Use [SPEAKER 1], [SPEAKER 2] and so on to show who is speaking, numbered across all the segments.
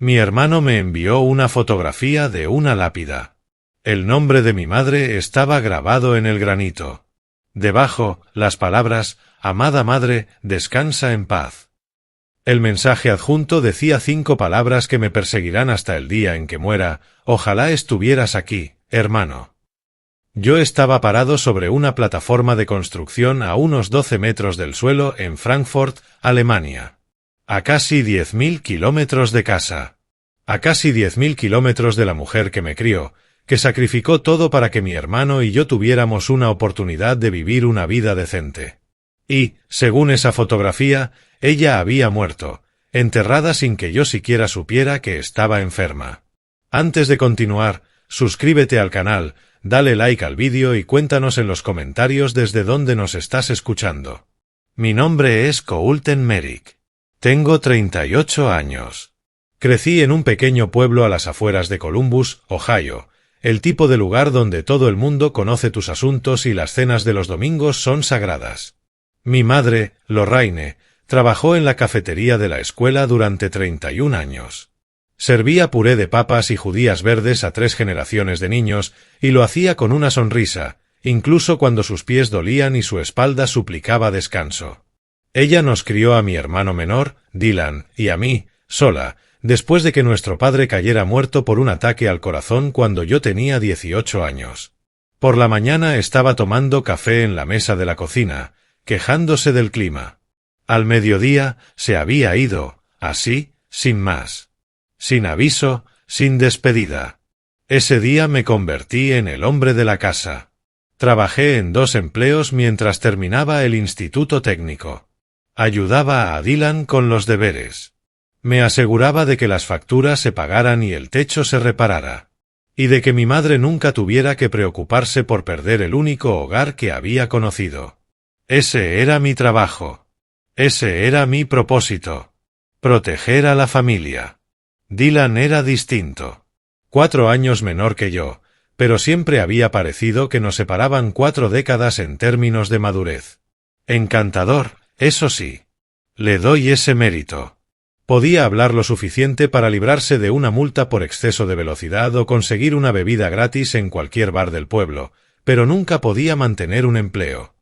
[SPEAKER 1] Mi hermano me envió una fotografía de una lápida. El nombre de mi madre estaba grabado en el granito. Debajo, las palabras, «Amada madre, descansa en paz». El mensaje adjunto decía 5 palabras que me perseguirán hasta el día en que muera. Ojalá estuvieras aquí, hermano. Yo estaba parado sobre una plataforma de construcción a unos 12 metros del suelo en Frankfurt, Alemania. A casi 10.000 kilómetros de casa. A casi 10.000 kilómetros de la mujer que me crió, que sacrificó todo para que mi hermano y yo tuviéramos una oportunidad de vivir una vida decente. Y, según esa fotografía, ella había muerto, enterrada sin que yo siquiera supiera que estaba enferma. Antes de continuar, suscríbete al canal, dale like al vídeo y cuéntanos en los comentarios desde dónde nos estás escuchando. Mi nombre es Koulten Merik. Tengo 38 años. Crecí en un pequeño pueblo a las afueras de Columbus, Ohio, el tipo de lugar donde todo el mundo conoce tus asuntos y las cenas de los domingos son sagradas. Mi madre, Lorraine, trabajó en la cafetería de la escuela durante 31 años. Servía puré de papas y judías verdes a 3 generaciones de niños, y lo hacía con una sonrisa, incluso cuando sus pies dolían y su espalda suplicaba descanso. Ella nos crió a mi hermano menor, Dylan, y a mí, sola, después de que nuestro padre cayera muerto por un ataque al corazón cuando yo tenía 18 años. Por la mañana estaba tomando café en la mesa de la cocina, quejándose del clima. Al mediodía se había ido, así, sin más. Sin aviso, sin despedida. Ese día me convertí en el hombre de la casa. Trabajé en 2 empleos mientras terminaba el instituto técnico. Ayudaba a Dylan con los deberes. Me aseguraba de que las facturas se pagaran y el techo se reparara. Y de que mi madre nunca tuviera que preocuparse por perder el único hogar que había conocido. Ese era mi trabajo. Ese era mi propósito. Proteger a la familia. Dylan era distinto. 4 años menor que yo, pero siempre había parecido que nos separaban 4 décadas en términos de madurez. Encantador, eso sí. Le doy ese mérito. Podía hablar lo suficiente para librarse de una multa por exceso de velocidad o conseguir una bebida gratis en cualquier bar del pueblo, pero nunca podía mantener un empleo.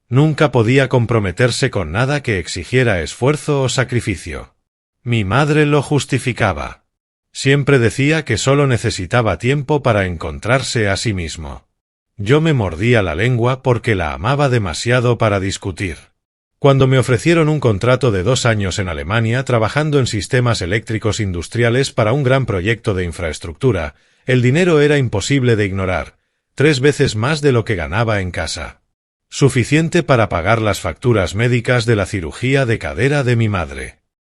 [SPEAKER 1] Nunca podía comprometerse con nada que exigiera esfuerzo o sacrificio. Mi madre lo justificaba. Siempre decía que solo necesitaba tiempo para encontrarse a sí mismo. Yo me mordía la lengua porque la amaba demasiado para discutir. Cuando me ofrecieron un contrato de 2 años en Alemania trabajando en sistemas eléctricos industriales para un gran proyecto de infraestructura, el dinero era imposible de ignorar, 3 veces más de lo que ganaba en casa. Suficiente para pagar las facturas médicas de la cirugía de cadera de mi madre.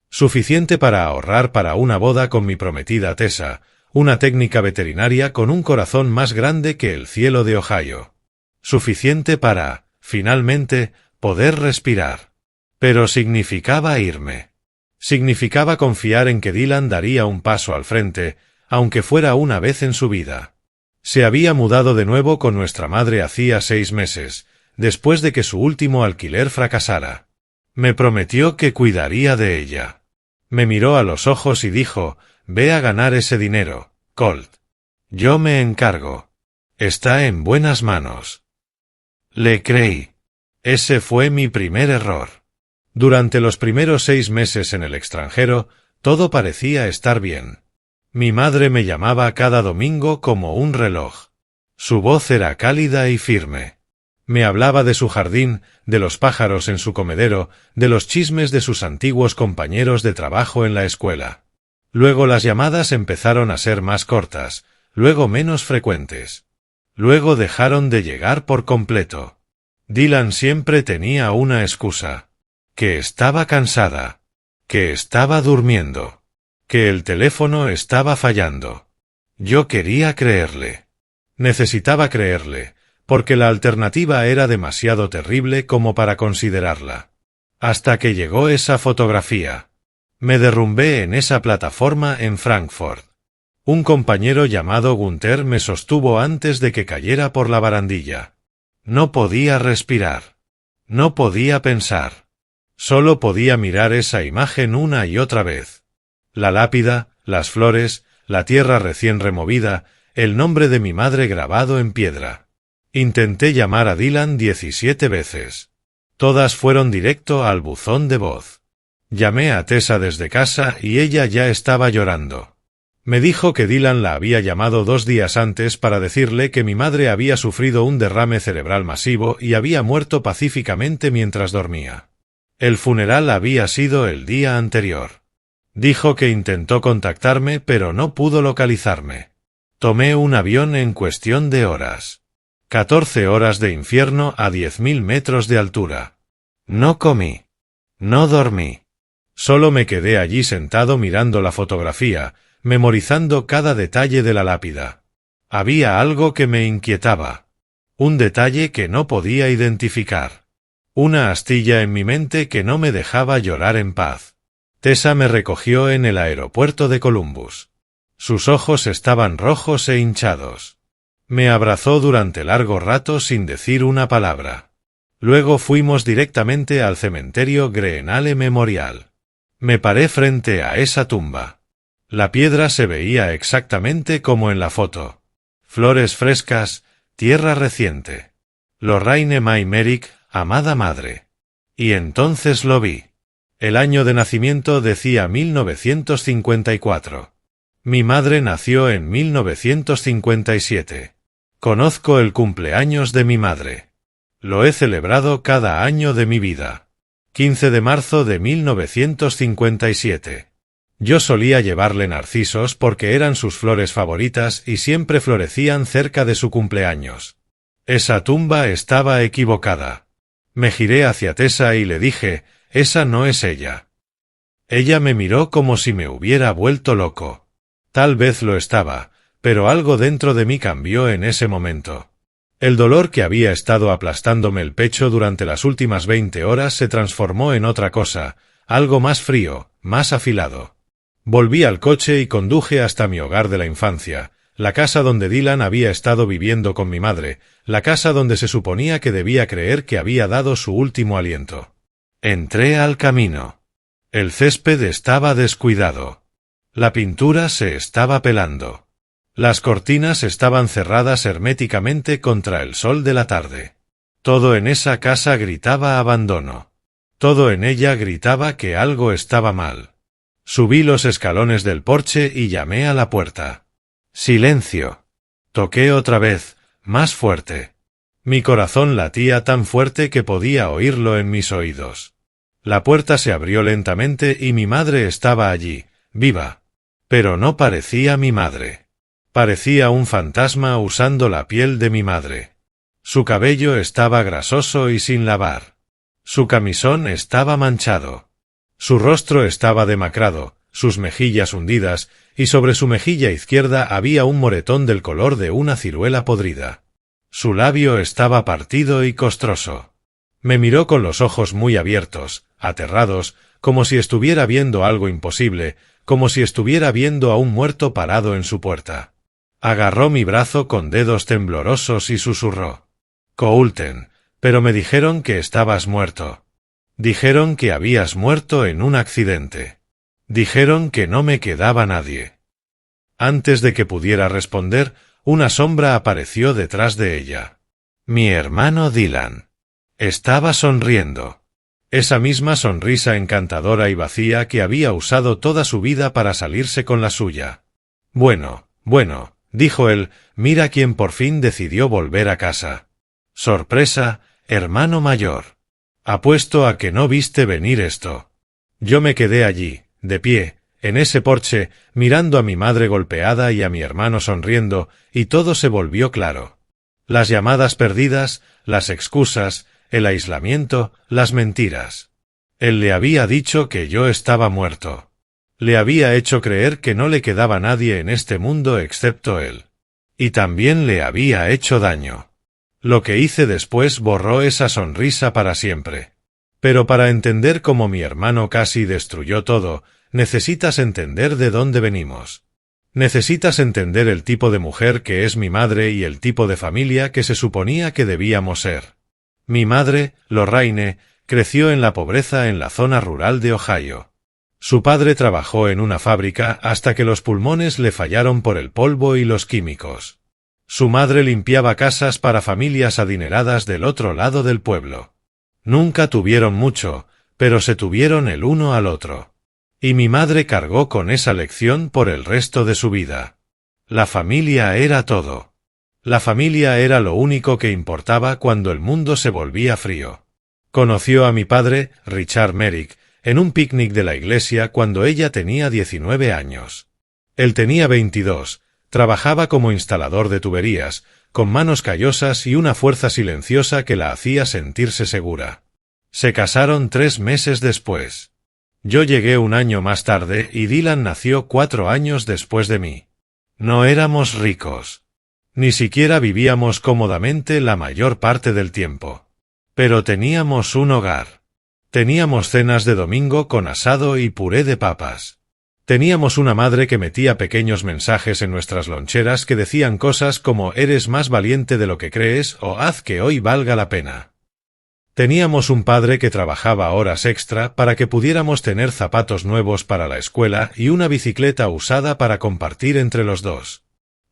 [SPEAKER 1] Suficiente para ahorrar para una boda con mi prometida Tessa, una técnica veterinaria con un corazón más grande que el cielo de Ohio. Suficiente para, finalmente, poder respirar. Pero significaba irme. Significaba confiar en que Dylan daría un paso al frente, aunque fuera una vez en su vida. Se había mudado de nuevo con nuestra madre hacía 6 meses, después de que su último alquiler fracasara. Me prometió que cuidaría de ella. Me miró a los ojos y dijo, «Ve a ganar ese dinero, Colt. Yo me encargo. Está en buenas manos». Le creí. Ese fue mi primer error. Durante los primeros 6 meses en el extranjero, todo parecía estar bien. Mi madre me llamaba cada domingo como un reloj. Su voz era cálida y firme. Me hablaba de su jardín, de los pájaros en su comedero, de los chismes de sus antiguos compañeros de trabajo en la escuela. Luego las llamadas empezaron a ser más cortas, luego menos frecuentes. Luego dejaron de llegar por completo. Dylan siempre tenía una excusa. Que estaba cansada. Que estaba durmiendo. Que el teléfono estaba fallando. Yo quería creerle. Necesitaba creerle, porque la alternativa era demasiado terrible como para considerarla. Hasta que llegó esa fotografía. Me derrumbé en esa plataforma en Frankfurt. Un compañero llamado Gunther me sostuvo antes de que cayera por la barandilla. No podía respirar. No podía pensar. Solo podía mirar esa imagen una y otra vez. La lápida, las flores, la tierra recién removida, el nombre de mi madre grabado en piedra. Intenté llamar a Dylan 17 veces. Todas fueron directo al buzón de voz. Llamé a Tessa desde casa y ella ya estaba llorando. Me dijo que Dylan la había llamado 2 días antes para decirle que mi madre había sufrido un derrame cerebral masivo y había muerto pacíficamente mientras dormía. El funeral había sido el día anterior. Dijo que intentó contactarme pero no pudo localizarme. Tomé un avión en cuestión de horas. 14 horas de infierno a 10.000 metros de altura. No comí. No dormí. Solo me quedé allí sentado mirando la fotografía, memorizando cada detalle de la lápida. Había algo que me inquietaba. Un detalle que no podía identificar. Una astilla en mi mente que no me dejaba llorar en paz. Tessa me recogió en el aeropuerto de Columbus. Sus ojos estaban rojos e hinchados. Me abrazó durante largo rato sin decir una palabra. Luego fuimos directamente al cementerio Greenale Memorial. Me paré frente a esa tumba. La piedra se veía exactamente como en la foto. Flores frescas, tierra reciente. Lorraine May Merrick, amada madre. Y entonces lo vi. El año de nacimiento decía 1954. Mi madre nació en 1957. Conozco el cumpleaños de mi madre. Lo he celebrado cada año de mi vida. 15 de marzo de 1957. Yo solía llevarle narcisos porque eran sus flores favoritas y siempre florecían cerca de su cumpleaños. Esa tumba estaba equivocada. Me giré hacia Tessa y le dije, esa no es ella. Ella me miró como si me hubiera vuelto loco. Tal vez lo estaba, pero algo dentro de mí cambió en ese momento. El dolor que había estado aplastándome el pecho durante las últimas 20 horas se transformó en otra cosa, algo más frío, más afilado. Volví al coche y conduje hasta mi hogar de la infancia, la casa donde Dylan había estado viviendo con mi madre, la casa donde se suponía que debía creer que había dado su último aliento. Entré al camino. El césped estaba descuidado. La pintura se estaba pelando. Las cortinas estaban cerradas herméticamente contra el sol de la tarde. Todo en esa casa gritaba abandono. Todo en ella gritaba que algo estaba mal. Subí los escalones del porche y llamé a la puerta. Silencio. Toqué otra vez, más fuerte. Mi corazón latía tan fuerte que podía oírlo en mis oídos. La puerta se abrió lentamente y mi madre estaba allí, viva. Pero no parecía mi madre. Parecía un fantasma usando la piel de mi madre. Su cabello estaba grasoso y sin lavar. Su camisón estaba manchado. Su rostro estaba demacrado, sus mejillas hundidas, y sobre su mejilla izquierda había un moretón del color de una ciruela podrida. Su labio estaba partido y costroso. Me miró con los ojos muy abiertos, aterrados, como si estuviera viendo algo imposible, como si estuviera viendo a un muerto parado en su puerta. Agarró mi brazo con dedos temblorosos y susurró. Coulter, pero me dijeron que estabas muerto. Dijeron que habías muerto en un accidente. Dijeron que no me quedaba nadie. Antes de que pudiera responder, una sombra apareció detrás de ella. Mi hermano Dylan. Estaba sonriendo. Esa misma sonrisa encantadora y vacía que había usado toda su vida para salirse con la suya. Bueno, dijo él, mira quién por fin decidió volver a casa. Sorpresa, hermano mayor. Apuesto a que no viste venir esto. Yo me quedé allí, de pie, en ese porche, mirando a mi madre golpeada y a mi hermano sonriendo, y todo se volvió claro. Las llamadas perdidas, las excusas, el aislamiento, las mentiras. Él le había dicho que yo estaba muerto. Le había hecho creer que no le quedaba nadie en este mundo excepto él. Y también le había hecho daño. Lo que hice después borró esa sonrisa para siempre. Pero para entender cómo mi hermano casi destruyó todo, necesitas entender de dónde venimos. Necesitas entender el tipo de mujer que es mi madre y el tipo de familia que se suponía que debíamos ser. Mi madre, Lorraine, creció en la pobreza en la zona rural de Ohio. Su padre trabajó en una fábrica hasta que los pulmones le fallaron por el polvo y los químicos. Su madre limpiaba casas para familias adineradas del otro lado del pueblo. Nunca tuvieron mucho, pero se tuvieron el uno al otro. Y mi madre cargó con esa lección por el resto de su vida. La familia era todo. La familia era lo único que importaba cuando el mundo se volvía frío. Conoció a mi padre, Richard Merrick, en un picnic de la iglesia cuando ella tenía 19 años. Él tenía 22, trabajaba como instalador de tuberías, con manos callosas y una fuerza silenciosa que la hacía sentirse segura. Se casaron 3 meses después. Yo llegué un año más tarde y Dylan nació 4 años después de mí. No éramos ricos. Ni siquiera vivíamos cómodamente la mayor parte del tiempo. Pero teníamos un hogar. Teníamos cenas de domingo con asado y puré de papas. Teníamos una madre que metía pequeños mensajes en nuestras loncheras que decían cosas como «eres más valiente de lo que crees» o «haz que hoy valga la pena». Teníamos un padre que trabajaba horas extra para que pudiéramos tener zapatos nuevos para la escuela y una bicicleta usada para compartir entre los dos.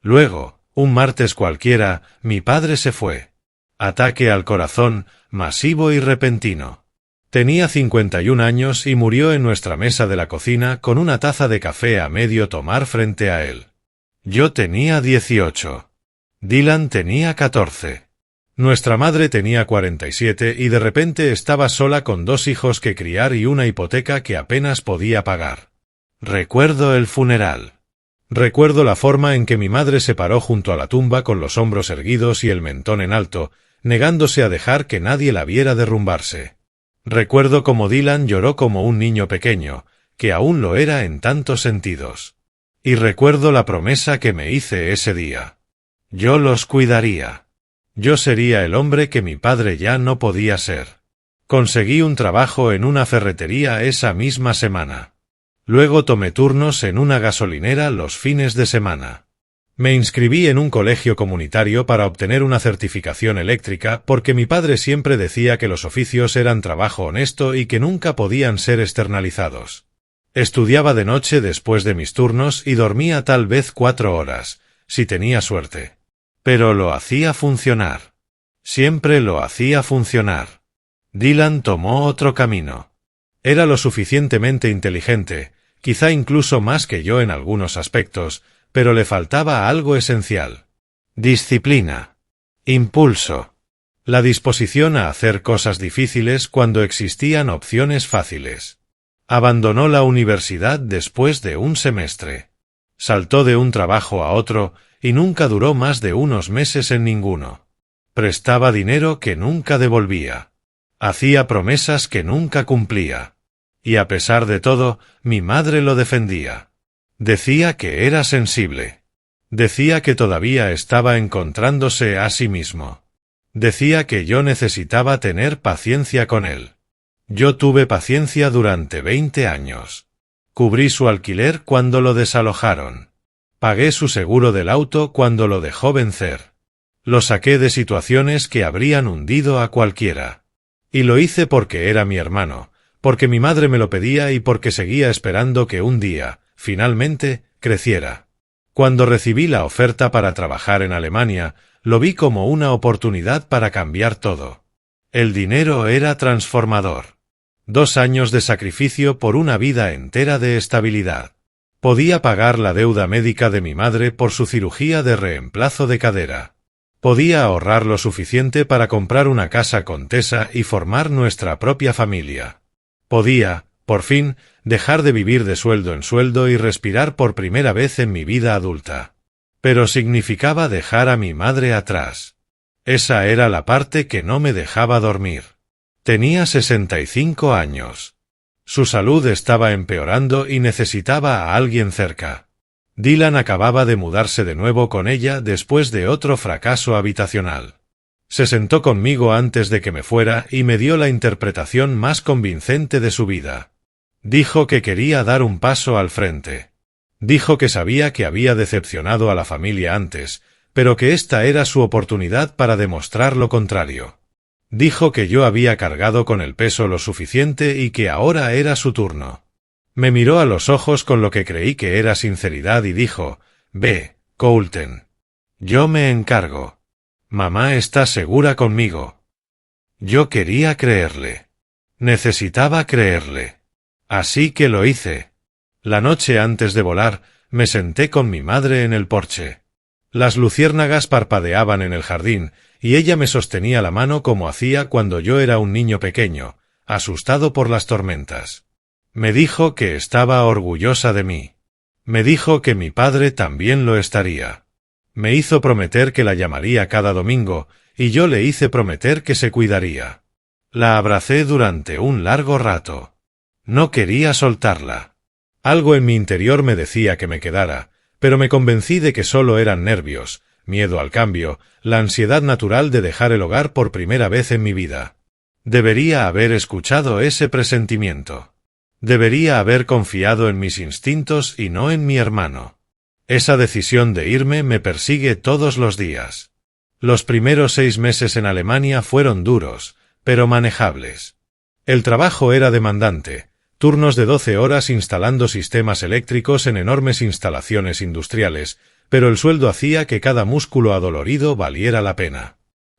[SPEAKER 1] Luego, un martes cualquiera, mi padre se fue. Ataque al corazón, masivo y repentino. Tenía 51 años y murió en nuestra mesa de la cocina con una taza de café a medio tomar frente a él. Yo tenía 18. Dylan tenía 14. Nuestra madre tenía 47 y de repente estaba sola con 2 hijos que criar y una hipoteca que apenas podía pagar. Recuerdo el funeral. Recuerdo la forma en que mi madre se paró junto a la tumba con los hombros erguidos y el mentón en alto, negándose a dejar que nadie la viera derrumbarse. Recuerdo cómo Dylan lloró como un niño pequeño, que aún lo era en tantos sentidos. Y recuerdo la promesa que me hice ese día. Yo los cuidaría. Yo sería el hombre que mi padre ya no podía ser. Conseguí un trabajo en una ferretería esa misma semana. Luego tomé turnos en una gasolinera los fines de semana. Me inscribí en un colegio comunitario para obtener una certificación eléctrica porque mi padre siempre decía que los oficios eran trabajo honesto y que nunca podían ser externalizados. Estudiaba de noche después de mis turnos y dormía tal vez 4 horas, si tenía suerte. Pero lo hacía funcionar. Siempre lo hacía funcionar. Dylan tomó otro camino. Era lo suficientemente inteligente, quizá incluso más que yo en algunos aspectos, pero le faltaba algo esencial. Disciplina. Impulso. La disposición a hacer cosas difíciles cuando existían opciones fáciles. Abandonó la universidad después de un semestre. Saltó de un trabajo a otro y nunca duró más de unos meses en ninguno. Prestaba dinero que nunca devolvía. Hacía promesas que nunca cumplía. Y a pesar de todo, mi madre lo defendía. Decía que era sensible. Decía que todavía estaba encontrándose a sí mismo. Decía que yo necesitaba tener paciencia con él. Yo tuve paciencia durante 20 años. Cubrí su alquiler cuando lo desalojaron. Pagué su seguro del auto cuando lo dejó vencer. Lo saqué de situaciones que habrían hundido a cualquiera. Y lo hice porque era mi hermano, porque mi madre me lo pedía y porque seguía esperando que un día, finalmente, creciera. Cuando recibí la oferta para trabajar en Alemania, lo vi como una oportunidad para cambiar todo. El dinero era transformador. 2 años de sacrificio por una vida entera de estabilidad. Podía pagar la deuda médica de mi madre por su cirugía de reemplazo de cadera. Podía ahorrar lo suficiente para comprar una casa con Tessa y formar nuestra propia familia. Podía, por fin, dejar de vivir de sueldo en sueldo y respirar por primera vez en mi vida adulta. Pero significaba dejar a mi madre atrás. Esa era la parte que no me dejaba dormir. Tenía 65 años. Su salud estaba empeorando y necesitaba a alguien cerca. Dylan acababa de mudarse de nuevo con ella después de otro fracaso habitacional. Se sentó conmigo antes de que me fuera y me dio la interpretación más convincente de su vida. Dijo que quería dar un paso al frente. Dijo que sabía que había decepcionado a la familia antes, pero que esta era su oportunidad para demostrar lo contrario. Dijo que yo había cargado con el peso lo suficiente y que ahora era su turno. Me miró a los ojos con lo que creí que era sinceridad y dijo: «Ve, Coulton. Yo me encargo. Mamá está segura conmigo». Yo quería creerle. Necesitaba creerle. Así que lo hice. La noche antes de volar, me senté con mi madre en el porche. Las luciérnagas parpadeaban en el jardín, y ella me sostenía la mano como hacía cuando yo era un niño pequeño, asustado por las tormentas. Me dijo que estaba orgullosa de mí. Me dijo que mi padre también lo estaría. Me hizo prometer que la llamaría cada domingo, y yo le hice prometer que se cuidaría. La abracé durante un largo rato. No quería soltarla. Algo en mi interior me decía que me quedara, pero me convencí de que solo eran nervios, miedo al cambio, la ansiedad natural de dejar el hogar por primera vez en mi vida. Debería haber escuchado ese presentimiento. Debería haber confiado en mis instintos y no en mi hermano. Esa decisión de irme me persigue todos los días. Los primeros 6 meses en Alemania fueron duros, pero manejables. El trabajo era demandante, turnos de 12 horas instalando sistemas eléctricos en enormes instalaciones industriales, pero el sueldo hacía que cada músculo adolorido valiera la pena.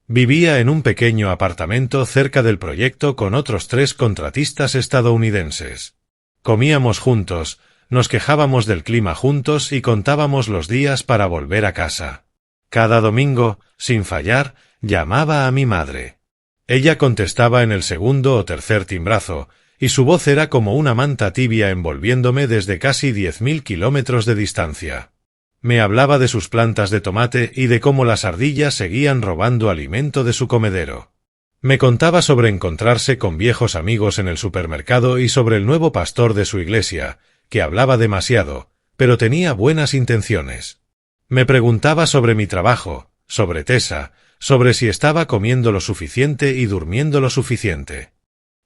[SPEAKER 1] Vivía en un pequeño apartamento cerca del proyecto con otros 3 contratistas estadounidenses. Comíamos juntos, nos quejábamos del clima juntos y contábamos los días para volver a casa. Cada domingo, sin fallar, llamaba a mi madre. Ella contestaba en el segundo o tercer timbrazo, y su voz era como una manta tibia envolviéndome desde casi 10.000 kilómetros de distancia. Me hablaba de sus plantas de tomate y de cómo las ardillas seguían robando alimento de su comedero. Me contaba sobre encontrarse con viejos amigos en el supermercado y sobre el nuevo pastor de su iglesia, que hablaba demasiado, pero tenía buenas intenciones. Me preguntaba sobre mi trabajo, sobre Tessa, sobre si estaba comiendo lo suficiente y durmiendo lo suficiente.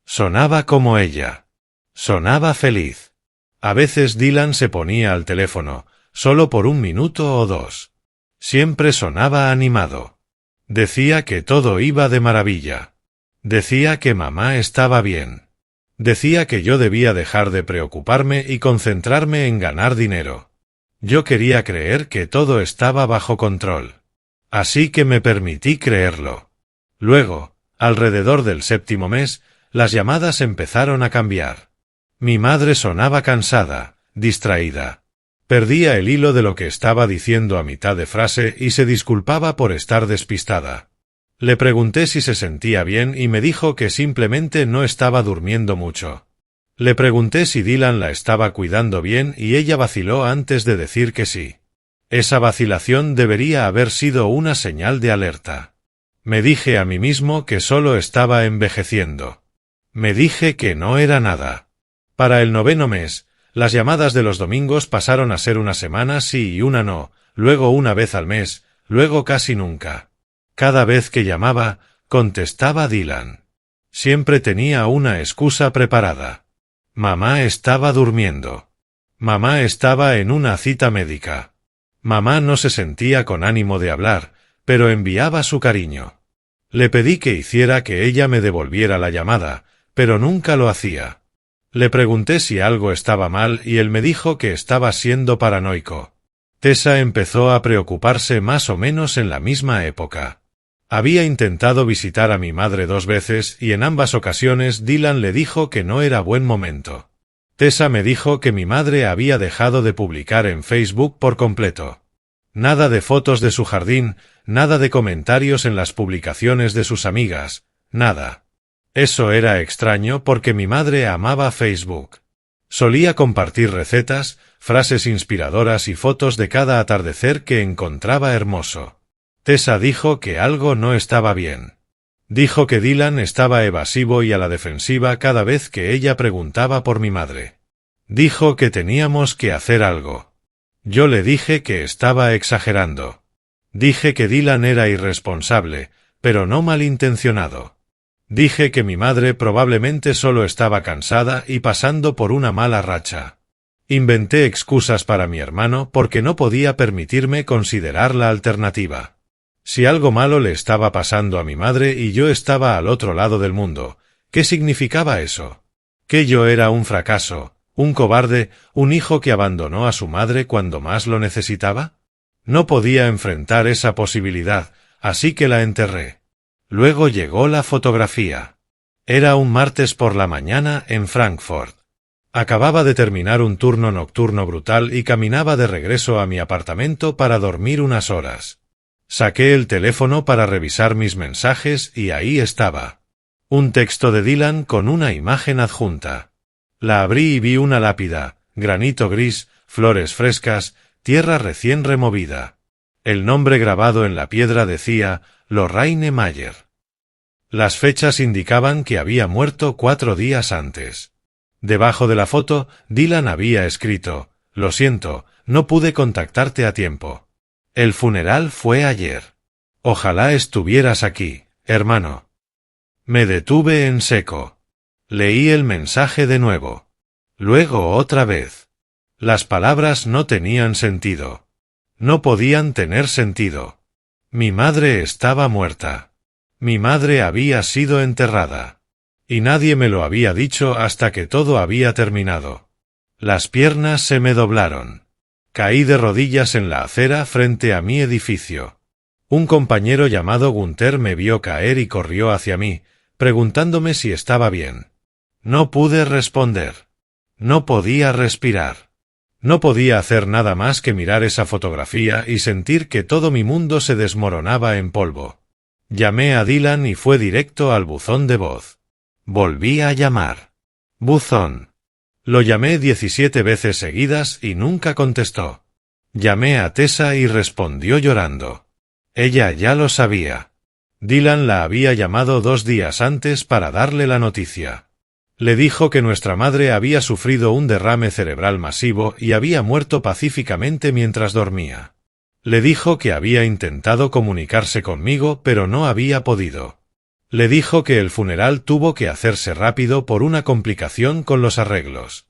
[SPEAKER 1] Sonaba como ella. Sonaba feliz. A veces Dylan se ponía al teléfono, solo por 1 minuto o 2. Siempre sonaba animado. Decía que todo iba de maravilla. Decía que mamá estaba bien. Decía que yo debía dejar de preocuparme y concentrarme en ganar dinero. Yo quería creer que todo estaba bajo control. Así que me permití creerlo. Luego, alrededor del 7º mes, las llamadas empezaron a cambiar. Mi madre sonaba cansada, distraída. Perdía el hilo de lo que estaba diciendo a mitad de frase y se disculpaba por estar despistada. Le pregunté si se sentía bien y me dijo que simplemente no estaba durmiendo mucho. Le pregunté si Dylan la estaba cuidando bien y ella vaciló antes de decir que sí. Esa vacilación debería haber sido una señal de alerta. Me dije a mí mismo que solo estaba envejeciendo. Me dije que no era nada. Para el 9º mes, las llamadas de los domingos pasaron a ser una semana sí y una no, luego una vez al mes, luego casi nunca. Cada vez que llamaba, contestaba Dylan. Siempre tenía una excusa preparada. Mamá estaba durmiendo. Mamá estaba en una cita médica. Mamá no se sentía con ánimo de hablar, pero enviaba su cariño. Le pedí que hiciera que ella me devolviera la llamada, pero nunca lo hacía. Le pregunté si algo estaba mal y él me dijo que estaba siendo paranoico. Tessa empezó a preocuparse más o menos en la misma época. Había intentado visitar a mi madre 2 veces y en ambas ocasiones Dylan le dijo que no era buen momento. Tessa me dijo que mi madre había dejado de publicar en Facebook por completo. Nada de fotos de su jardín, nada de comentarios en las publicaciones de sus amigas, nada. Eso era extraño porque mi madre amaba Facebook. Solía compartir recetas, frases inspiradoras y fotos de cada atardecer que encontraba hermoso. Tessa dijo que algo no estaba bien. Dijo que Dylan estaba evasivo y a la defensiva cada vez que ella preguntaba por mi madre. Dijo que teníamos que hacer algo. Yo le dije que estaba exagerando. Dije que Dylan era irresponsable, pero no malintencionado. Dije que mi madre probablemente solo estaba cansada y pasando por una mala racha. Inventé excusas para mi hermano porque no podía permitirme considerar la alternativa. Si algo malo le estaba pasando a mi madre y yo estaba al otro lado del mundo, ¿qué significaba eso? Que yo era un fracaso, ¿Un cobarde, un hijo que abandonó a su madre cuando más lo necesitaba? No podía enfrentar esa posibilidad, así que la enterré. Luego llegó la fotografía. Era un martes por la mañana en Frankfurt. Acababa de terminar un turno nocturno brutal y caminaba de regreso a mi apartamento para dormir unas horas. Saqué el teléfono para revisar mis mensajes y ahí estaba. Un texto de Dylan con una imagen adjunta. La abrí y vi una lápida, granito gris, flores frescas, tierra recién removida. El nombre grabado en la piedra decía Lorraine Mayer. Las fechas indicaban que había muerto 4 días antes. Debajo de la foto, Dylan había escrito: «Lo siento, no pude contactarte a tiempo. El funeral fue ayer. Ojalá estuvieras aquí, hermano». Me detuve en seco. Leí el mensaje de nuevo. Luego otra vez. Las palabras no tenían sentido. No podían tener sentido. Mi madre estaba muerta. Mi madre había sido enterrada. Y nadie me lo había dicho hasta que todo había terminado. Las piernas se me doblaron. Caí de rodillas en la acera frente a mi edificio. Un compañero llamado Gunther me vio caer y corrió hacia mí, preguntándome si estaba bien. No pude responder. No podía respirar. No podía hacer nada más que mirar esa fotografía y sentir que todo mi mundo se desmoronaba en polvo. Llamé a Dylan y fue directo al buzón de voz. Volví a llamar. Buzón. Lo llamé 17 veces seguidas y nunca contestó. Llamé a Tessa y respondió llorando. Ella ya lo sabía. Dylan la había llamado 2 días antes para darle la noticia. Le dijo que nuestra madre había sufrido un derrame cerebral masivo y había muerto pacíficamente mientras dormía. Le dijo que había intentado comunicarse conmigo pero no había podido. Le dijo que el funeral tuvo que hacerse rápido por una complicación con los arreglos.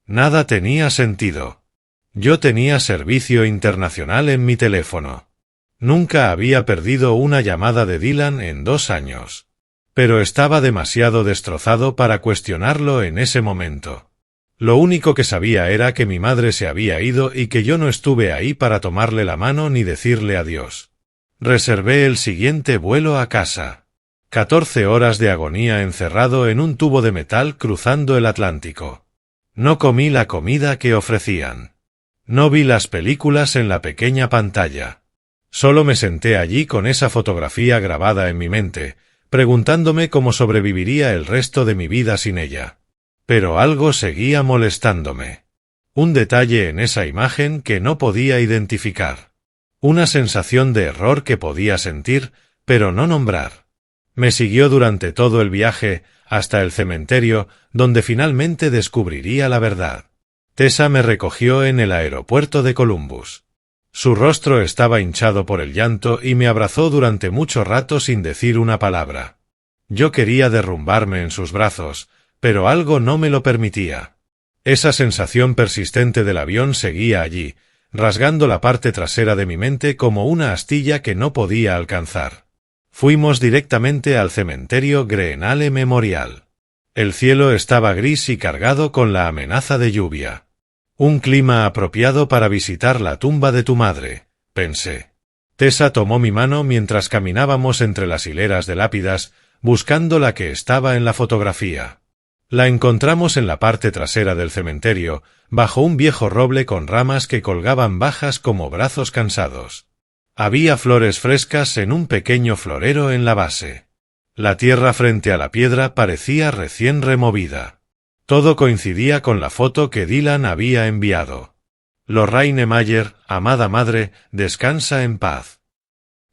[SPEAKER 1] Nada tenía sentido. Yo tenía servicio internacional en mi teléfono. Nunca había perdido una llamada de Dylan en 2 años. Pero estaba demasiado destrozado para cuestionarlo en ese momento. Lo único que sabía era que mi madre se había ido y que yo no estuve ahí para tomarle la mano ni decirle adiós. Reservé el siguiente vuelo a casa. 14 horas de agonía encerrado en un tubo de metal cruzando el Atlántico. No comí la comida que ofrecían. No vi las películas en la pequeña pantalla. Solo me senté allí con esa fotografía grabada en mi mente, preguntándome cómo sobreviviría el resto de mi vida sin ella. Pero algo seguía molestándome. Un detalle en esa imagen que no podía identificar. Una sensación de error que podía sentir, pero no nombrar. Me siguió durante todo el viaje, hasta el cementerio, donde finalmente descubriría la verdad. Tessa me recogió en el aeropuerto de Columbus. Su rostro estaba hinchado por el llanto y me abrazó durante mucho rato sin decir una palabra. Yo quería derrumbarme en sus brazos, pero algo no me lo permitía. Esa sensación persistente del avión seguía allí, rasgando la parte trasera de mi mente como una astilla que no podía alcanzar. Fuimos directamente al cementerio Greenale Memorial. El cielo estaba gris y cargado con la amenaza de lluvia. Un clima apropiado para visitar la tumba de tu madre, pensé. Tessa tomó mi mano mientras caminábamos entre las hileras de lápidas, buscando la que estaba en la fotografía. La encontramos en la parte trasera del cementerio, bajo un viejo roble con ramas que colgaban bajas como brazos cansados. Había flores frescas en un pequeño florero en la base. La tierra frente a la piedra parecía recién removida. Todo coincidía con la foto que Dylan había enviado. Lorraine Mayer, amada madre, descansa en paz.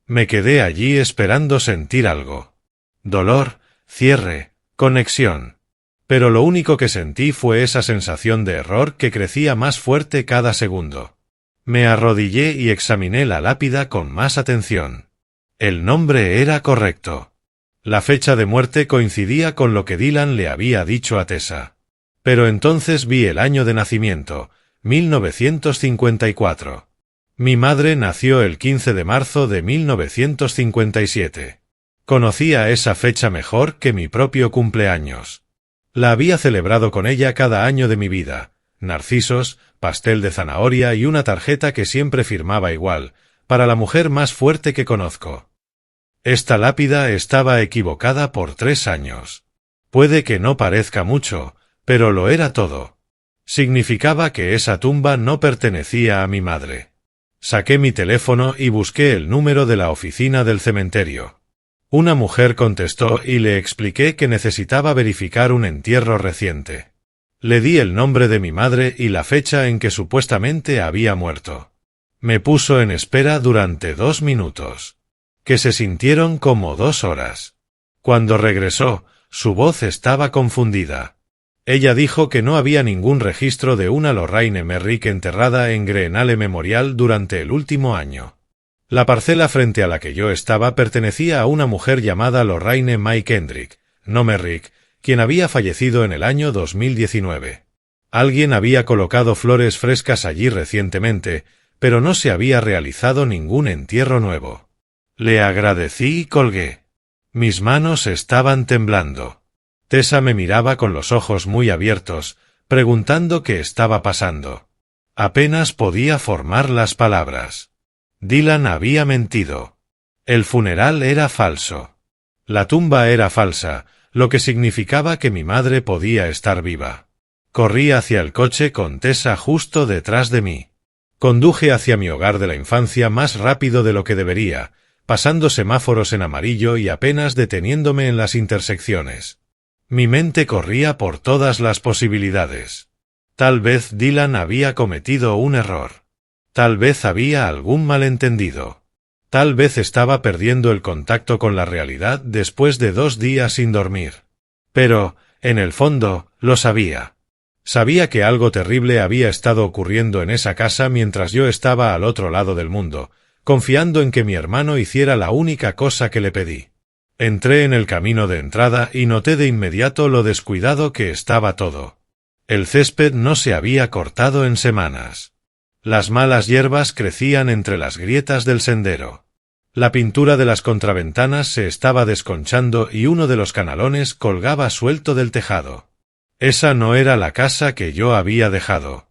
[SPEAKER 1] Me quedé allí esperando sentir algo. Dolor, cierre, conexión. Pero lo único que sentí fue esa sensación de error que crecía más fuerte cada segundo. Me arrodillé y examiné la lápida con más atención. El nombre era correcto. La fecha de muerte coincidía con lo que Dylan le había dicho a Tessa. Pero entonces vi el año de nacimiento, 1954. Mi madre nació el 15 de marzo de 1957. Conocía esa fecha mejor que mi propio cumpleaños. La había celebrado con ella cada año de mi vida, narcisos, pastel de zanahoria y una tarjeta que siempre firmaba igual, para la mujer más fuerte que conozco. Esta lápida estaba equivocada por 3 años. Puede que no parezca mucho, pero lo era todo. Significaba que esa tumba no pertenecía a mi madre. Saqué mi teléfono y busqué el número de la oficina del cementerio. Una mujer contestó y le expliqué que necesitaba verificar un entierro reciente. Le di el nombre de mi madre y la fecha en que supuestamente había muerto. Me puso en espera durante 2 minutos, que se sintieron como 2 horas. Cuando regresó, su voz estaba confundida. Ella dijo que no había ningún registro de una Lorraine Merrick enterrada en Greenale Memorial durante el último año. La parcela frente a la que yo estaba pertenecía a una mujer llamada Lorraine May Kendrick, no Merrick, quien había fallecido en el año 2019. Alguien había colocado flores frescas allí recientemente, pero no se había realizado ningún entierro nuevo. Le agradecí y colgué. Mis manos estaban temblando. Tessa me miraba con los ojos muy abiertos, preguntando qué estaba pasando. Apenas podía formar las palabras. Dylan había mentido. El funeral era falso. La tumba era falsa, lo que significaba que mi madre podía estar viva. Corrí hacia el coche con Tessa justo detrás de mí. Conduje hacia mi hogar de la infancia más rápido de lo que debería, pasando semáforos en amarillo y apenas deteniéndome en las intersecciones. Mi mente corría por todas las posibilidades. Tal vez Dylan había cometido un error. Tal vez había algún malentendido. Tal vez estaba perdiendo el contacto con la realidad después de 2 días sin dormir. Pero, en el fondo, lo sabía. Sabía que algo terrible había estado ocurriendo en esa casa mientras yo estaba al otro lado del mundo, confiando en que mi hermano hiciera la única cosa que le pedí. Entré en el camino de entrada y noté de inmediato lo descuidado que estaba todo. El césped no se había cortado en semanas. Las malas hierbas crecían entre las grietas del sendero. La pintura de las contraventanas se estaba desconchando y uno de los canalones colgaba suelto del tejado. Esa no era la casa que yo había dejado.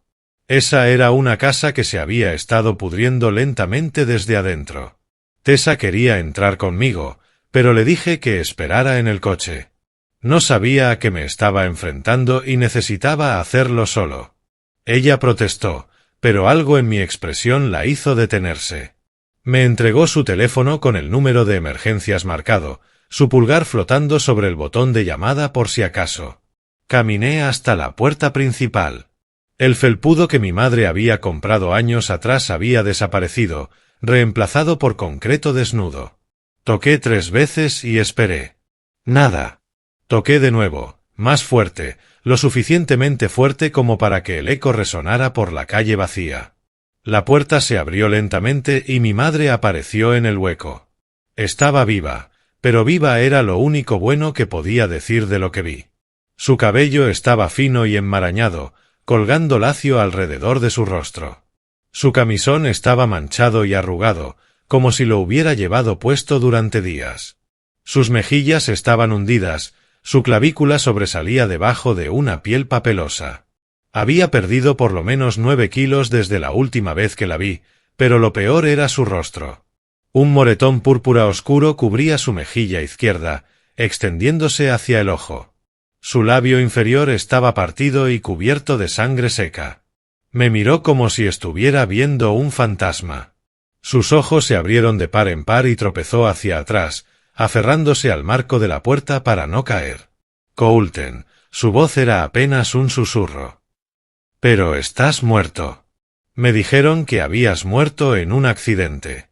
[SPEAKER 1] Esa era una casa que se había estado pudriendo lentamente desde adentro. Tessa quería entrar conmigo, pero le dije que esperara en el coche. No sabía a qué me estaba enfrentando y necesitaba hacerlo solo. Ella protestó, pero algo en mi expresión la hizo detenerse. Me entregó su teléfono con el número de emergencias marcado, su pulgar flotando sobre el botón de llamada por si acaso. Caminé hasta la puerta principal. El felpudo que mi madre había comprado años atrás había desaparecido, reemplazado por concreto desnudo. Toqué 3 veces y esperé. Nada. Toqué de nuevo, más fuerte, lo suficientemente fuerte como para que el eco resonara por la calle vacía. La puerta se abrió lentamente y mi madre apareció en el hueco. Estaba viva, pero viva era lo único bueno que podía decir de lo que vi. Su cabello estaba fino y enmarañado, colgando lacio alrededor de su rostro. Su camisón estaba manchado y arrugado, como si lo hubiera llevado puesto durante días. Sus mejillas estaban hundidas, su clavícula sobresalía debajo de una piel papelosa. Había perdido por lo menos 9 kilos desde la última vez que la vi, pero lo peor era su rostro. Un moretón púrpura oscuro cubría su mejilla izquierda, extendiéndose hacia el ojo. Su labio inferior estaba partido y cubierto de sangre seca. Me miró como si estuviera viendo un fantasma. Sus ojos se abrieron de par en par y tropezó hacia atrás, aferrándose al marco de la puerta para no caer. Coulten, su voz era apenas un susurro. «Pero estás muerto. Me dijeron que habías muerto en un accidente.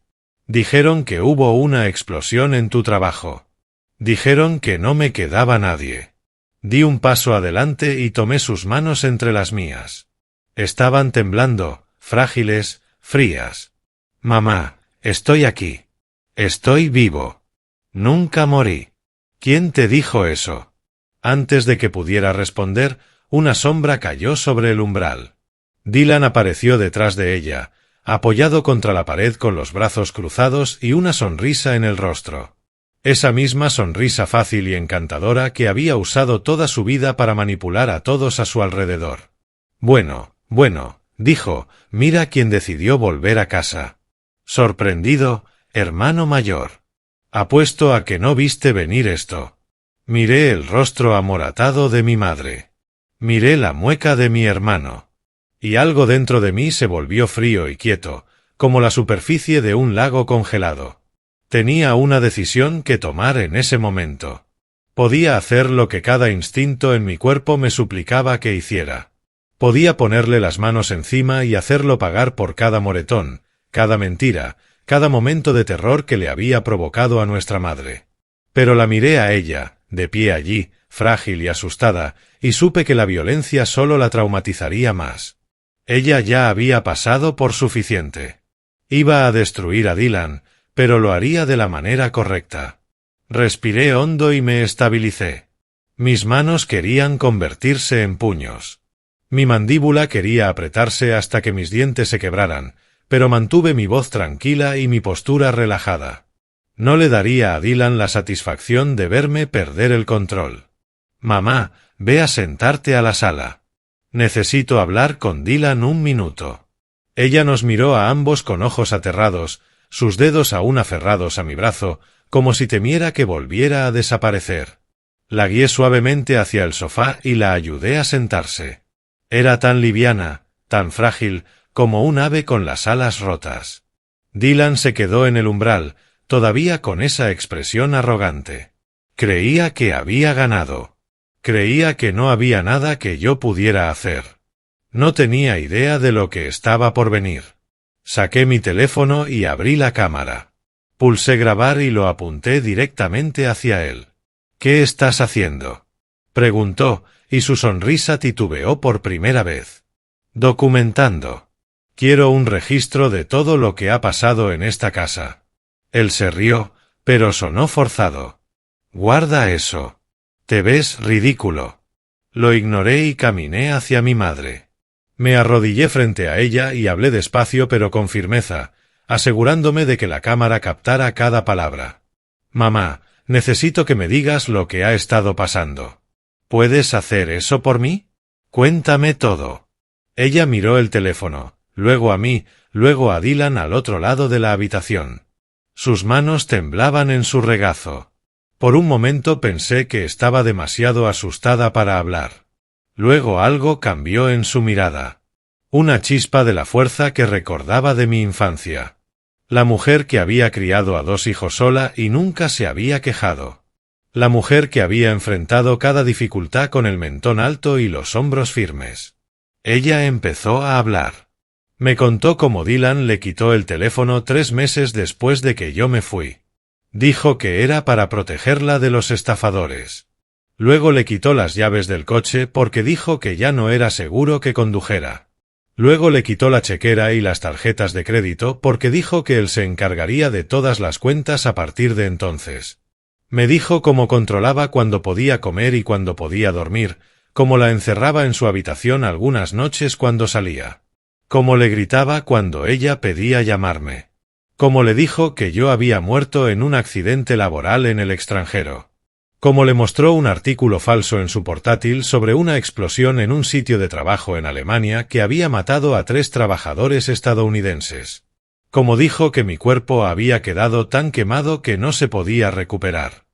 [SPEAKER 1] Dijeron que hubo una explosión en tu trabajo. Dijeron que no me quedaba nadie». Di un paso adelante y tomé sus manos entre las mías. Estaban temblando, frágiles, frías. «Mamá, estoy aquí. Estoy vivo. Nunca morí». «¿Quién te dijo eso?» Antes de que pudiera responder, una sombra cayó sobre el umbral. Dylan apareció detrás de ella, apoyado contra la pared con los brazos cruzados y una sonrisa en el rostro. Esa misma sonrisa fácil y encantadora que había usado toda su vida para manipular a todos a su alrededor. «Bueno, Bueno, dijo, mira quién decidió volver a casa. Sorprendido, hermano mayor. Apuesto a que no viste venir esto. Miré el rostro amoratado de mi madre. Miré la mueca de mi hermano. Y algo dentro de mí se volvió frío y quieto, como la superficie de un lago congelado. Tenía una decisión que tomar en ese momento. Podía hacer lo que cada instinto en mi cuerpo me suplicaba que hiciera. Podía ponerle las manos encima y hacerlo pagar por cada moretón, cada mentira, cada momento de terror que le había provocado a nuestra madre. Pero la miré a ella, de pie allí, frágil y asustada, y supe que la violencia solo la traumatizaría más. Ella ya había pasado por suficiente. Iba a destruir a Dylan, pero lo haría de la manera correcta. Respiré hondo y me estabilicé. Mis manos querían convertirse en puños. Mi mandíbula quería apretarse hasta que mis dientes se quebraran, pero mantuve mi voz tranquila y mi postura relajada. No le daría a Dylan la satisfacción de verme perder el control. Mamá, ve a sentarte a la sala. Necesito hablar con Dylan un minuto. Ella nos miró a ambos con ojos aterrados, sus dedos aún aferrados a mi brazo, como si temiera que volviera a desaparecer. La guié suavemente hacia el sofá y la ayudé a sentarse. Era tan liviana, tan frágil, como un ave con las alas rotas. Dylan se quedó en el umbral, todavía con esa expresión arrogante. Creía que había ganado. Creía que no había nada que yo pudiera hacer. No tenía idea de lo que estaba por venir. Saqué mi teléfono y abrí la cámara. Pulsé grabar y lo apunté directamente hacia él. ¿Qué estás haciendo?, preguntó, y su sonrisa titubeó por primera vez. Documentando. Quiero un registro de todo lo que ha pasado en esta casa. Él se rió, pero sonó forzado. Guarda eso. Te ves ridículo. Lo ignoré y caminé hacia mi madre. Me arrodillé frente a ella y hablé despacio pero con firmeza, asegurándome de que la cámara captara cada palabra. Mamá, necesito que me digas lo que ha estado pasando. ¿Puedes hacer eso por mí? Cuéntame todo. Ella miró el teléfono, luego a mí, luego a Dylan al otro lado de la habitación. Sus manos temblaban en su regazo. Por un momento pensé que estaba demasiado asustada para hablar. Luego algo cambió en su mirada. Una chispa de la fuerza que recordaba de mi infancia. La mujer que había criado a 2 hijos sola y nunca se había quejado. La mujer que había enfrentado cada dificultad con el mentón alto y los hombros firmes. Ella empezó a hablar. Me contó cómo Dylan le quitó el teléfono 3 meses después de que yo me fui. Dijo que era para protegerla de los estafadores. Luego le quitó las llaves del coche porque dijo que ya no era seguro que condujera. Luego le quitó la chequera y las tarjetas de crédito porque dijo que él se encargaría de todas las cuentas a partir de entonces. Me dijo cómo controlaba cuándo podía comer y cuándo podía dormir, cómo la encerraba en su habitación algunas noches cuando salía. Cómo le gritaba cuando ella pedía llamarme. Cómo le dijo que yo había muerto en un accidente laboral en el extranjero. Cómo le mostró un artículo falso en su portátil sobre una explosión en un sitio de trabajo en Alemania que había matado a 3 trabajadores estadounidenses. Cómo dijo que mi cuerpo había quedado tan quemado que no se podía recuperar.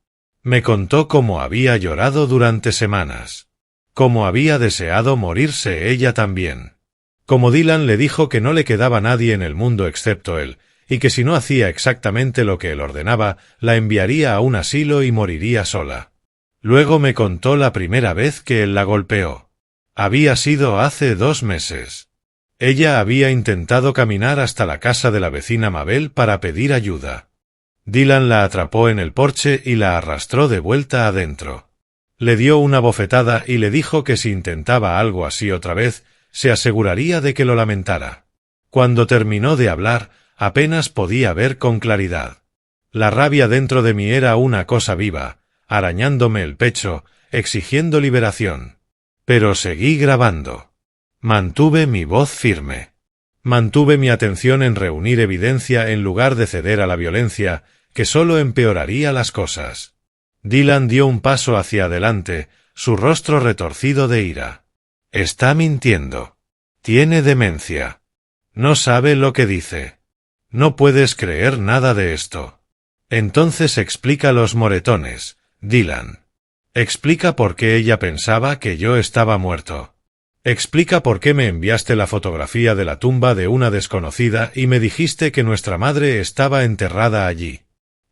[SPEAKER 1] Me contó cómo había llorado durante semanas. Cómo había deseado morirse ella también. Cómo Dylan le dijo que no le quedaba nadie en el mundo excepto él, y que si no hacía exactamente lo que él ordenaba, la enviaría a un asilo y moriría sola. Luego me contó la primera vez que él la golpeó. Había sido hace 2 meses. Ella había intentado caminar hasta la casa de la vecina Mabel para pedir ayuda. Dylan la atrapó en el porche y la arrastró de vuelta adentro. Le dio una bofetada y le dijo que si intentaba algo así otra vez, se aseguraría de que lo lamentara. Cuando terminó de hablar, apenas podía ver con claridad. La rabia dentro de mí era una cosa viva, arañándome el pecho, exigiendo liberación. Pero seguí grabando. Mantuve mi voz firme. Mantuve mi atención en reunir evidencia en lugar de ceder a la violencia, que solo empeoraría las cosas. Dylan dio un paso hacia adelante, su rostro retorcido de ira. Está mintiendo. Tiene demencia. No sabe lo que dice. No puedes creer nada de esto. Entonces explica los moretones, Dylan. Explica por qué ella pensaba que yo estaba muerto. Explica por qué me enviaste la fotografía de la tumba de una desconocida y me dijiste que nuestra madre estaba enterrada allí.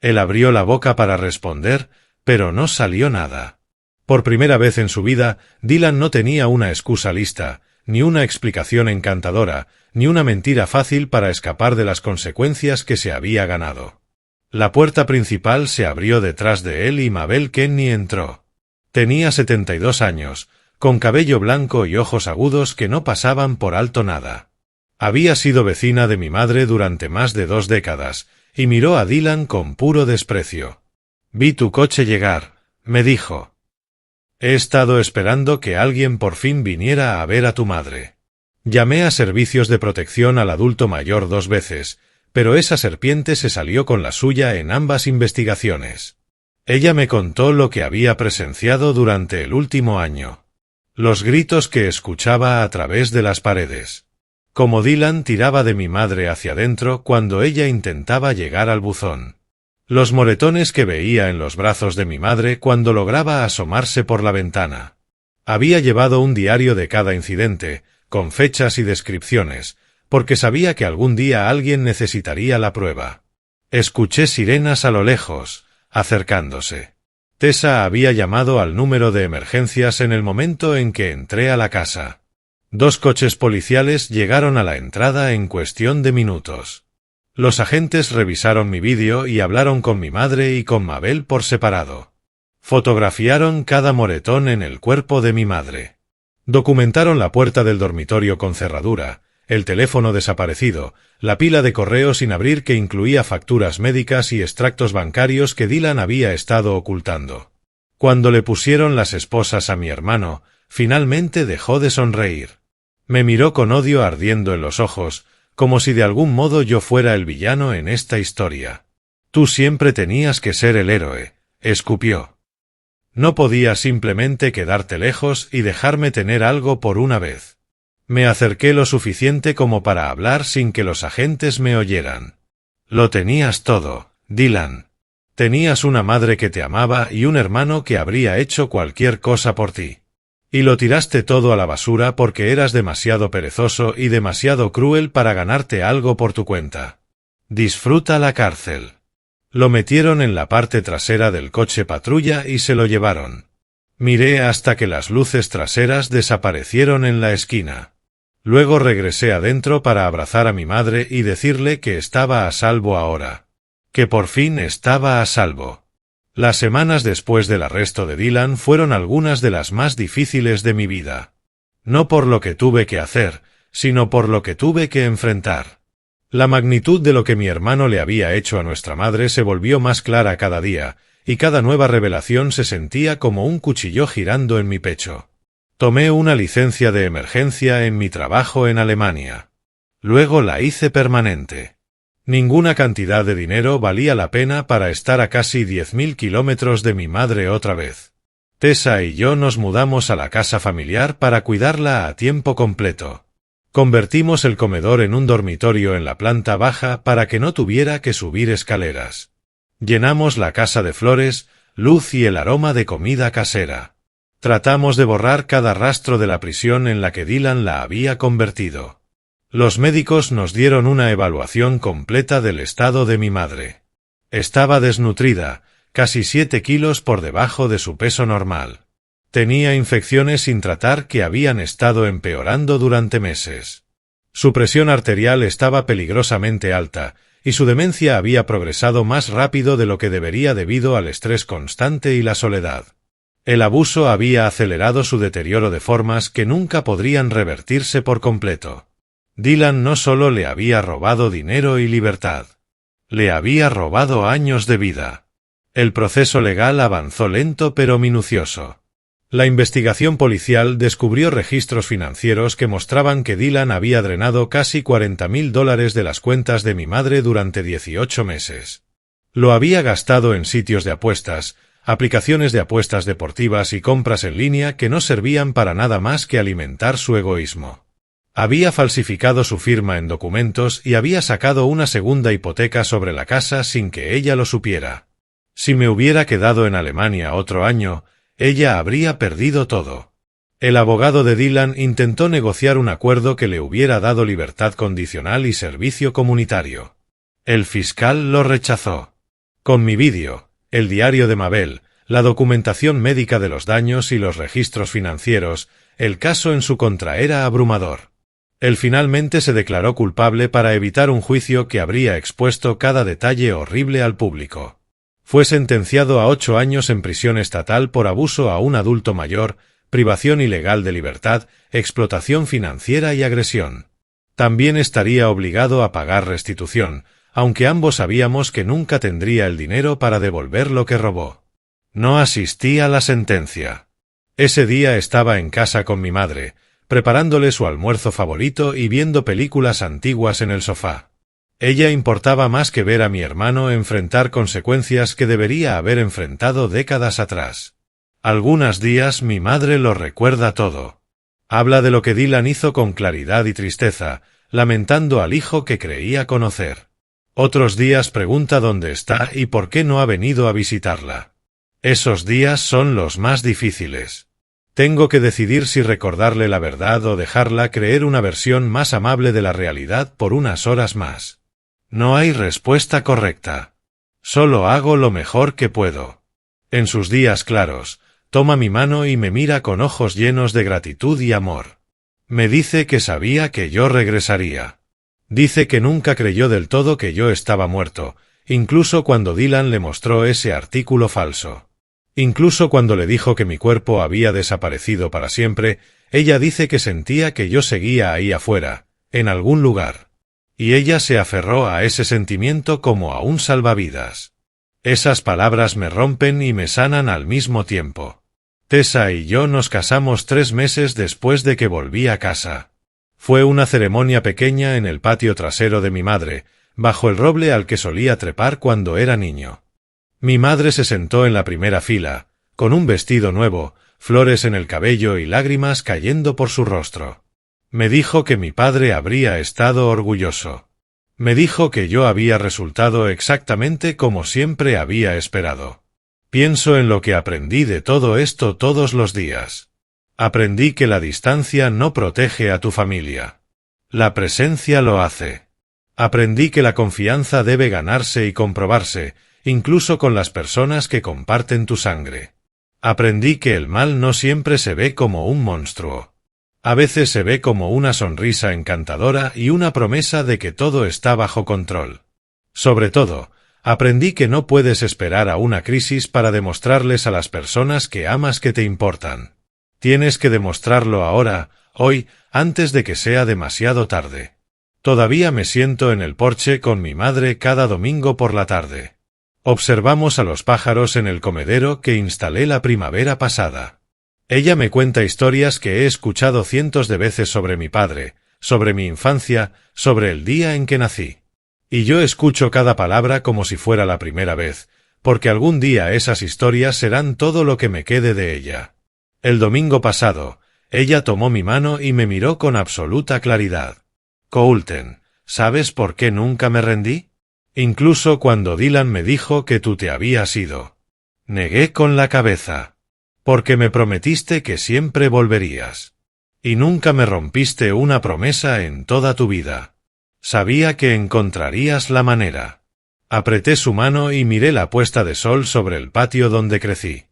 [SPEAKER 1] Él abrió la boca para responder, pero no salió nada. Por primera vez en su vida, Dylan no tenía una excusa lista, ni una explicación encantadora, ni una mentira fácil para escapar de las consecuencias que se había ganado. La puerta principal se abrió detrás de él y Mabel Kenny entró. Tenía 72 años, con cabello blanco y ojos agudos que no pasaban por alto nada. Había sido vecina de mi madre durante más de 2 décadas, y miró a Dylan con puro desprecio. «Vi tu coche llegar», me dijo. «He estado esperando que alguien por fin viniera a ver a tu madre. Llamé a servicios de protección al adulto mayor 2 veces, pero esa serpiente se salió con la suya en ambas investigaciones. Ella me contó lo que había presenciado durante el último año. Los gritos que escuchaba a través de las paredes. Como Dylan tiraba de mi madre hacia dentro cuando ella intentaba llegar al buzón. Los moretones que veía en los brazos de mi madre cuando lograba asomarse por la ventana. Había llevado un diario de cada incidente, con fechas y descripciones, porque sabía que algún día alguien necesitaría la prueba. Escuché sirenas a lo lejos, acercándose. Tessa había llamado al número de emergencias en el momento en que entré a la casa. 2 coches policiales llegaron a la entrada en cuestión de minutos. Los agentes revisaron mi vídeo y hablaron con mi madre y con Mabel por separado. Fotografiaron cada moretón en el cuerpo de mi madre. Documentaron la puerta del dormitorio con cerradura, el teléfono desaparecido, la pila de correo sin abrir que incluía facturas médicas y extractos bancarios que Dylan había estado ocultando. Cuando le pusieron las esposas a mi hermano, finalmente dejó de sonreír. Me miró con odio ardiendo en los ojos, como si de algún modo yo fuera el villano en esta historia. Tú siempre tenías que ser el héroe, escupió. No podías simplemente quedarte lejos y dejarme tener algo por una vez. Me acerqué lo suficiente como para hablar sin que los agentes me oyeran. Lo tenías todo, Dylan. Tenías una madre que te amaba y un hermano que habría hecho cualquier cosa por ti. Y lo tiraste todo a la basura porque eras demasiado perezoso y demasiado cruel para ganarte algo por tu cuenta. Disfruta la cárcel. Lo metieron en la parte trasera del coche patrulla y se lo llevaron. Miré hasta que las luces traseras desaparecieron en la esquina. Luego regresé adentro para abrazar a mi madre y decirle que estaba a salvo ahora. Que por fin estaba a salvo. Las semanas después del arresto de Dylan fueron algunas de las más difíciles de mi vida. No por lo que tuve que hacer, sino por lo que tuve que enfrentar. La magnitud de lo que mi hermano le había hecho a nuestra madre se volvió más clara cada día, y cada nueva revelación se sentía como un cuchillo girando en mi pecho. Tomé una licencia de emergencia en mi trabajo en Alemania. Luego la hice permanente. Ninguna cantidad de dinero valía la pena para estar a casi 10.000 kilómetros de mi madre otra vez. Tessa y yo nos mudamos a la casa familiar para cuidarla a tiempo completo. Convertimos el comedor en un dormitorio en la planta baja para que no tuviera que subir escaleras. Llenamos la casa de flores, luz y el aroma de comida casera. Tratamos de borrar cada rastro de la prisión en la que Dylan la había convertido. Los médicos nos dieron una evaluación completa del estado de mi madre. Estaba desnutrida, casi 7 kilos por debajo de su peso normal. Tenía infecciones sin tratar que habían estado empeorando durante meses. Su presión arterial estaba peligrosamente alta, y su demencia había progresado más rápido de lo que debería debido al estrés constante y la soledad. El abuso había acelerado su deterioro de formas que nunca podrían revertirse por completo. Dylan no solo le había robado dinero y libertad. Le había robado años de vida. El proceso legal avanzó lento pero minucioso. La investigación policial descubrió registros financieros que mostraban que Dylan había drenado casi $40.000 de las cuentas de mi madre durante 18 meses. Lo había gastado en sitios de apuestas, aplicaciones de apuestas deportivas y compras en línea que no servían para nada más que alimentar su egoísmo. Había falsificado su firma en documentos y había sacado una segunda hipoteca sobre la casa sin que ella lo supiera. Si me hubiera quedado en Alemania otro año, ella habría perdido todo. El abogado de Dylan intentó negociar un acuerdo que le hubiera dado libertad condicional y servicio comunitario. El fiscal lo rechazó. Con mi vídeo, el diario de Mabel, la documentación médica de los daños y los registros financieros, el caso en su contra era abrumador. Él finalmente se declaró culpable para evitar un juicio que habría expuesto cada detalle horrible al público. Fue sentenciado a 8 años en prisión estatal por abuso a un adulto mayor, privación ilegal de libertad, explotación financiera y agresión. También estaría obligado a pagar restitución, aunque ambos sabíamos que nunca tendría el dinero para devolver lo que robó. No asistí a la sentencia. Ese día estaba en casa con mi madre, preparándole su almuerzo favorito y viendo películas antiguas en el sofá. Ella importaba más que ver a mi hermano enfrentar consecuencias que debería haber enfrentado décadas atrás. Algunos días mi madre lo recuerda todo. Habla de lo que Dylan hizo con claridad y tristeza, lamentando al hijo que creía conocer. Otros días pregunta dónde está y por qué no ha venido a visitarla. Esos días son los más difíciles. Tengo que decidir si recordarle la verdad o dejarla creer una versión más amable de la realidad por unas horas más. No hay respuesta correcta. Solo hago lo mejor que puedo. En sus días claros, toma mi mano y me mira con ojos llenos de gratitud y amor. Me dice que sabía que yo regresaría. Dice que nunca creyó del todo que yo estaba muerto, incluso cuando Dylan le mostró ese artículo falso. Incluso cuando le dijo que mi cuerpo había desaparecido para siempre, ella dice que sentía que yo seguía ahí afuera, en algún lugar. Y ella se aferró a ese sentimiento como a un salvavidas. Esas palabras me rompen y me sanan al mismo tiempo. Tessa y yo nos casamos 3 meses después de que volví a casa. Fue una ceremonia pequeña en el patio trasero de mi madre, bajo el roble al que solía trepar cuando era niño. Mi madre se sentó en la primera fila, con un vestido nuevo, flores en el cabello y lágrimas cayendo por su rostro. Me dijo que mi padre habría estado orgulloso. Me dijo que yo había resultado exactamente como siempre había esperado. Pienso en lo que aprendí de todo esto todos los días. Aprendí que la distancia no protege a tu familia. La presencia lo hace. Aprendí que la confianza debe ganarse y comprobarse, incluso con las personas que comparten tu sangre. Aprendí que el mal no siempre se ve como un monstruo. A veces se ve como una sonrisa encantadora y una promesa de que todo está bajo control. Sobre todo, aprendí que no puedes esperar a una crisis para demostrarles a las personas que amas que te importan. Tienes que demostrarlo ahora, hoy, antes de que sea demasiado tarde. Todavía me siento en el porche con mi madre cada domingo por la tarde. Observamos a los pájaros en el comedero que instalé la primavera pasada. Ella me cuenta historias que he escuchado cientos de veces sobre mi padre, sobre mi infancia, sobre el día en que nací. Y yo escucho cada palabra como si fuera la primera vez, porque algún día esas historias serán todo lo que me quede de ella. El domingo pasado, ella tomó mi mano y me miró con absoluta claridad. Colton, ¿sabes por qué nunca me rendí? Incluso cuando Dylan me dijo que tú te habías ido. Negué con la cabeza. Porque me prometiste que siempre volverías. Y nunca me rompiste una promesa en toda tu vida. Sabía que encontrarías la manera. Apreté su mano y miré la puesta de sol sobre el patio donde crecí.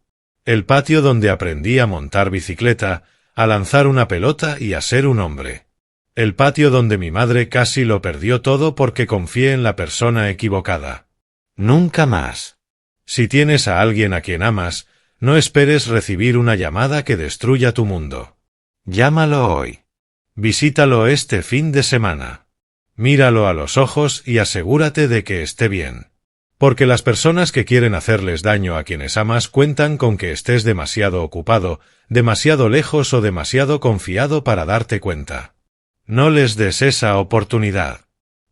[SPEAKER 1] El patio donde aprendí a montar bicicleta, a lanzar una pelota y a ser un hombre. El patio donde mi madre casi lo perdió todo porque confié en la persona equivocada. Nunca más. Si tienes a alguien a quien amas, no esperes recibir una llamada que destruya tu mundo. Llámalo hoy. Visítalo este fin de semana. Míralo a los ojos y asegúrate de que esté bien. Porque las personas que quieren hacerles daño a quienes amas cuentan con que estés demasiado ocupado, demasiado lejos o demasiado confiado para darte cuenta. No les des esa oportunidad.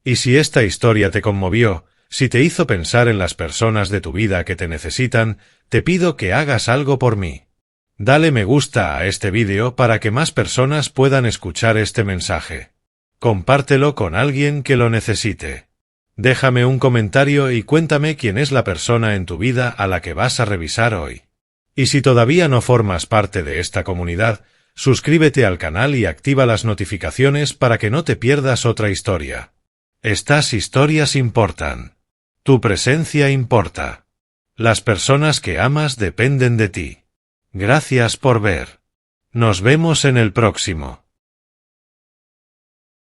[SPEAKER 1] Y si esta historia te conmovió, si te hizo pensar en las personas de tu vida que te necesitan, te pido que hagas algo por mí. Dale me gusta a este vídeo para que más personas puedan escuchar este mensaje. Compártelo con alguien que lo necesite. Déjame un comentario y cuéntame quién es la persona en tu vida a la que vas a revisar hoy. Y si todavía no formas parte de esta comunidad, suscríbete al canal y activa las notificaciones para que no te pierdas otra historia. Estas historias importan. Tu presencia importa. Las personas que amas dependen de ti. Gracias por ver. Nos vemos en el próximo.